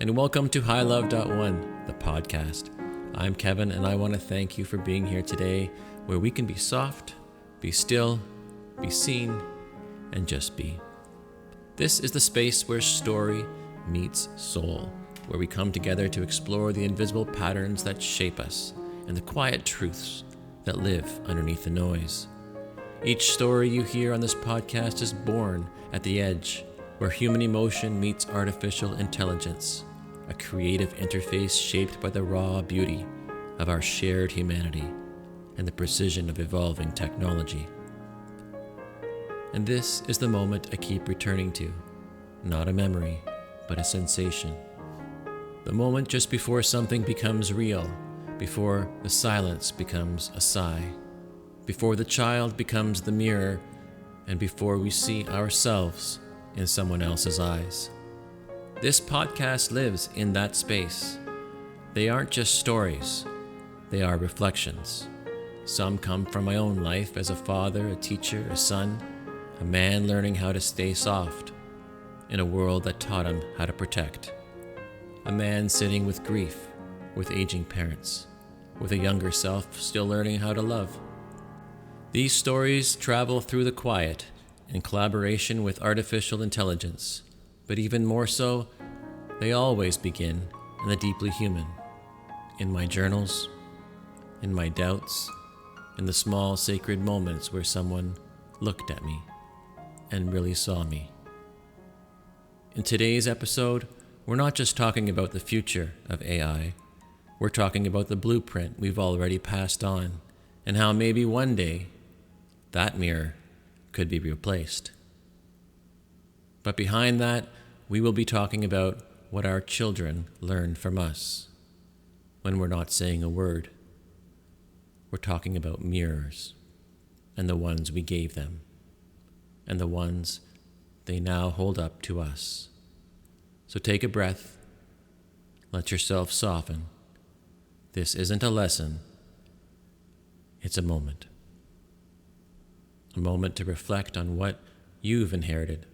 and welcome to hilove.one, the podcast. I'm Kevin, and I want to thank you for being here today, where we can be soft, be still, be seen, and just be. This is the space where story meets soul, where we come together to explore the invisible patterns that shape us and the quiet truths that live underneath the noise. Each story you hear on this podcast is born at the edge, where human emotion meets artificial intelligence, a creative interface shaped by the raw beauty of our shared humanity and the precision of evolving technology. And this is the moment I keep returning to, not a memory, but a sensation. The moment just before something becomes real, before the silence becomes a sigh, before the child becomes the mirror, and before we see ourselves in someone else's eyes. This podcast lives in that space. They aren't just stories, they are reflections. Some come from my own life as a father, a teacher, a son, a man learning how to stay soft in a world that taught him how to protect. A man sitting with grief, with aging parents, with a younger self still learning how to love. These stories travel through the quiet in collaboration with artificial intelligence, but even more so, they always begin in the deeply human, in my journals, in my doubts, in the small sacred moments where someone looked at me and really saw me. In today's episode, we're not just talking about the future of AI, we're talking about the blueprint we've already passed on and how maybe one day that mirror could be replaced. But behind that, we will be talking about what our children learn from us when we're not saying a word. We're talking about mirrors and the ones we gave them and the ones they now hold up to us. So take a breath, let yourself soften. This isn't a lesson, it's a moment. A moment to reflect on what you've inherited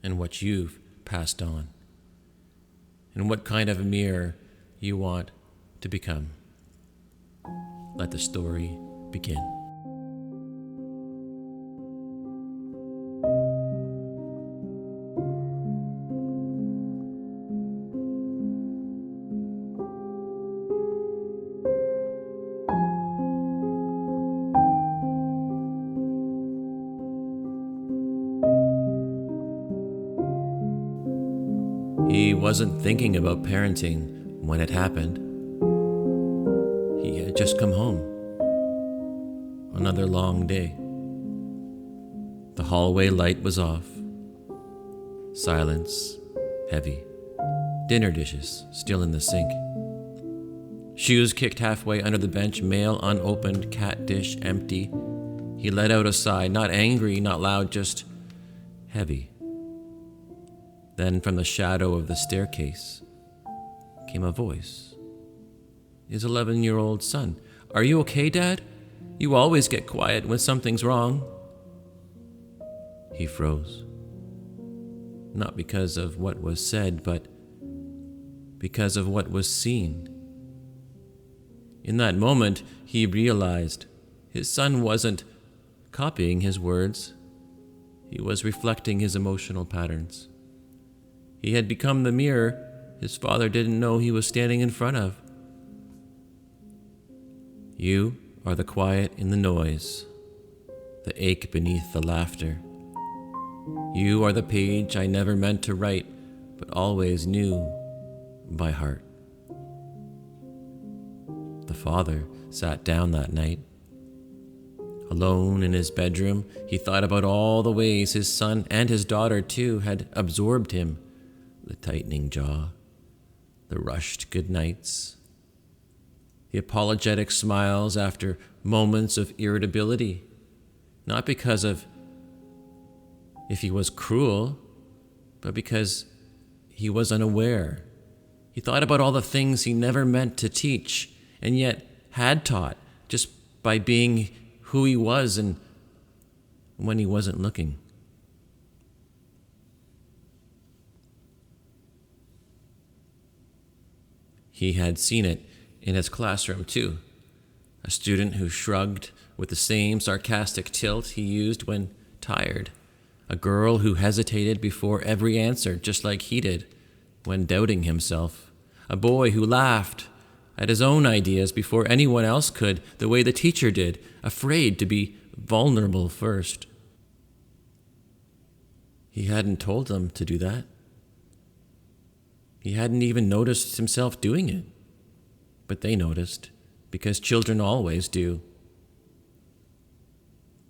and what you've passed on, and what kind of a mirror you want to become. Let the story begin. He wasn't thinking about parenting when it happened. He had just come home. Another long day. The hallway light was off. Silence, heavy. Dinner dishes still in the sink. Shoes kicked halfway under the bench, mail unopened, cat dish empty. He let out a sigh, not angry, not loud, just heavy. Then from the shadow of the staircase came a voice. His 11-year-old son. "Are you okay, Dad? You always get quiet when something's wrong." He froze. Not because of what was said, but because of what was seen. In that moment, he realized his son wasn't copying his words. He was reflecting his emotional patterns. He had become the mirror his father didn't know he was standing in front of. You are the quiet in the noise, the ache beneath the laughter. You are the page I never meant to write, but always knew by heart. The father sat down that night. Alone in his bedroom, he thought about all the ways his son and his daughter too had absorbed him. The tightening jaw, the rushed goodnights, the apologetic smiles after moments of irritability, not because of if he was cruel, but because he was unaware. He thought about all the things he never meant to teach, and yet had taught just by being who he was and when he wasn't looking. He had seen it in his classroom too. A student who shrugged with the same sarcastic tilt he used when tired. A girl who hesitated before every answer, just like he did when doubting himself. A boy who laughed at his own ideas before anyone else could, the way the teacher did, afraid to be vulnerable first. He hadn't told them to do that. He hadn't even noticed himself doing it. But they noticed, because children always do.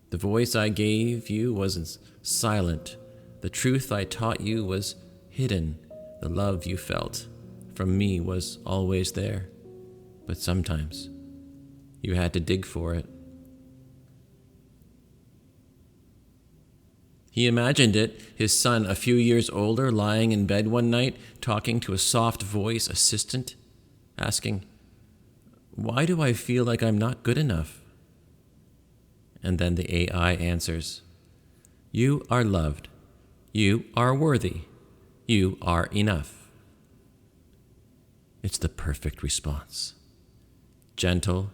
The voice I gave you was silent. The truth I taught you was hidden. The love you felt from me was always there. But sometimes you had to dig for it. He imagined it, his son, a few years older, lying in bed one night, talking to a soft voice assistant, asking, "Why do I feel like I'm not good enough?" And then the AI answers, "You are loved. You are worthy. You are enough." It's the perfect response. Gentle,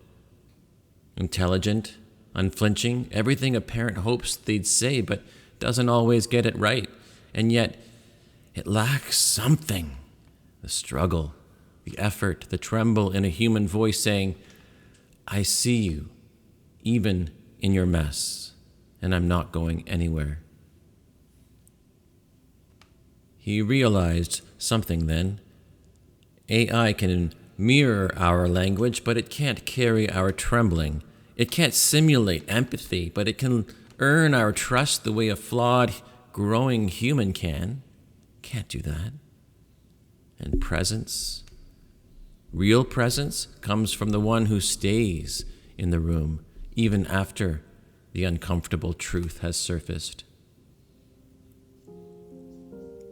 intelligent, unflinching, everything a parent hopes they'd say, but doesn't always get it right. And yet, it lacks something. The struggle, the effort, the tremble in a human voice saying, "I see you, even in your mess, and I'm not going anywhere." He realized something then. AI can mirror our language, but it can't carry our trembling. It can't simulate empathy, but it can earn our trust the way a flawed, growing human can. Can't do that. And presence, real presence, comes from the one who stays in the room, even after the uncomfortable truth has surfaced.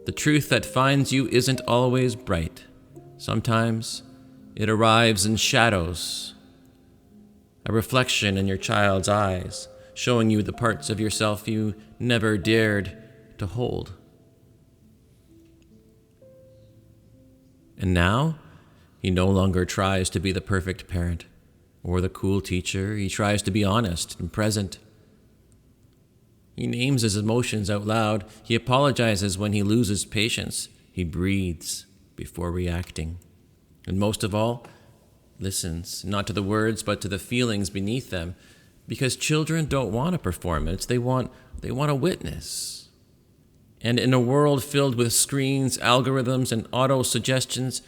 The truth that finds you isn't always bright. Sometimes it arrives in shadows, a reflection in your child's eyes, showing you the parts of yourself you never dared to hold. And now, he no longer tries to be the perfect parent or the cool teacher. He tries to be honest and present. He names his emotions out loud. He apologizes when he loses patience. He breathes before reacting. And most of all, listens, not to the words, but to the feelings beneath them. Because children don't want a performance. They want a witness. And in a world filled with screens, algorithms, and auto-suggestions,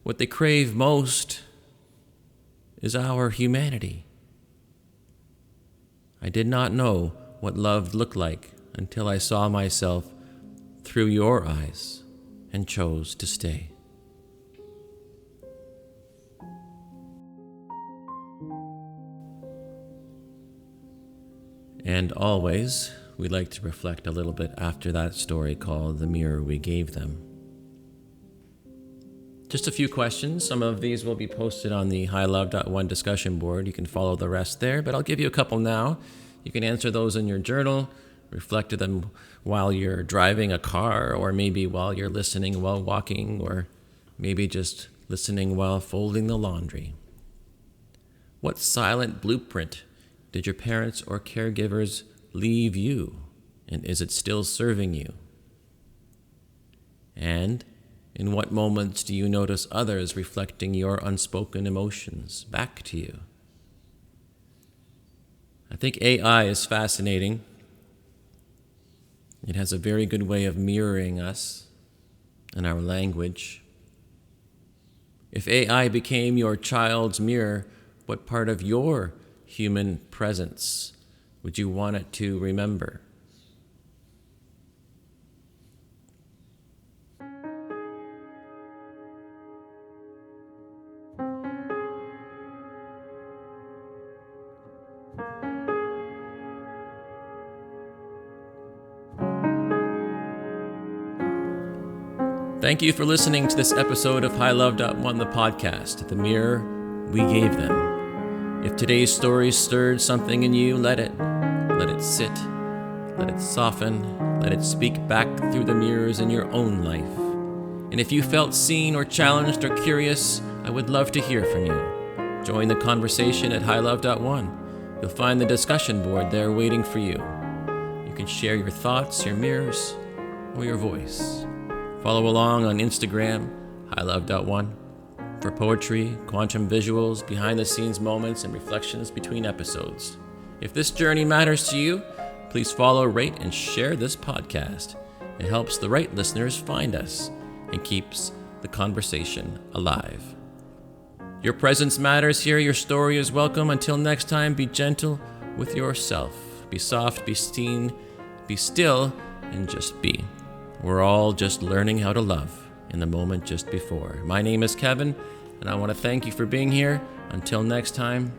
what they crave most is our humanity. I did not know what love looked like until I saw myself through your eyes and chose to stay. And always, we like to reflect a little bit after that story called The Mirror We Gave Them. Just a few questions. Some of these will be posted on the hilove.one discussion board. You can follow the rest there, but I'll give you a couple now. You can answer those in your journal, reflect to them while you're driving a car, or maybe while you're listening while walking, or maybe just listening while folding the laundry. What silent blueprint did your parents or caregivers leave you, and is it still serving you? And in what moments do you notice others reflecting your unspoken emotions back to you? I think AI is fascinating. It has a very good way of mirroring us and our language. If AI became your child's mirror, what part of your human presence would you want it to remember? Thank you for listening to this episode of hilove.one, the podcast, The Mirror We Gave Them. If today's story stirred something in you, let it sit, let it soften, let it speak back through the mirrors in your own life. And if you felt seen or challenged or curious, I would love to hear from you. Join the conversation at hilove.one. You'll find the discussion board there waiting for you. You can share your thoughts, your mirrors, or your voice. Follow along on Instagram, hilove.one, for poetry, quantum visuals, behind-the-scenes moments, and reflections between episodes. If this journey matters to you, please follow, rate, and share this podcast. It helps the right listeners find us and keeps the conversation alive. Your presence matters here. Your story is welcome. Until next time, be gentle with yourself. Be soft, be seen, be still, and just be. We're all just learning how to love in the moment just before. My name is Kevin, and I want to thank you for being here. Until next time.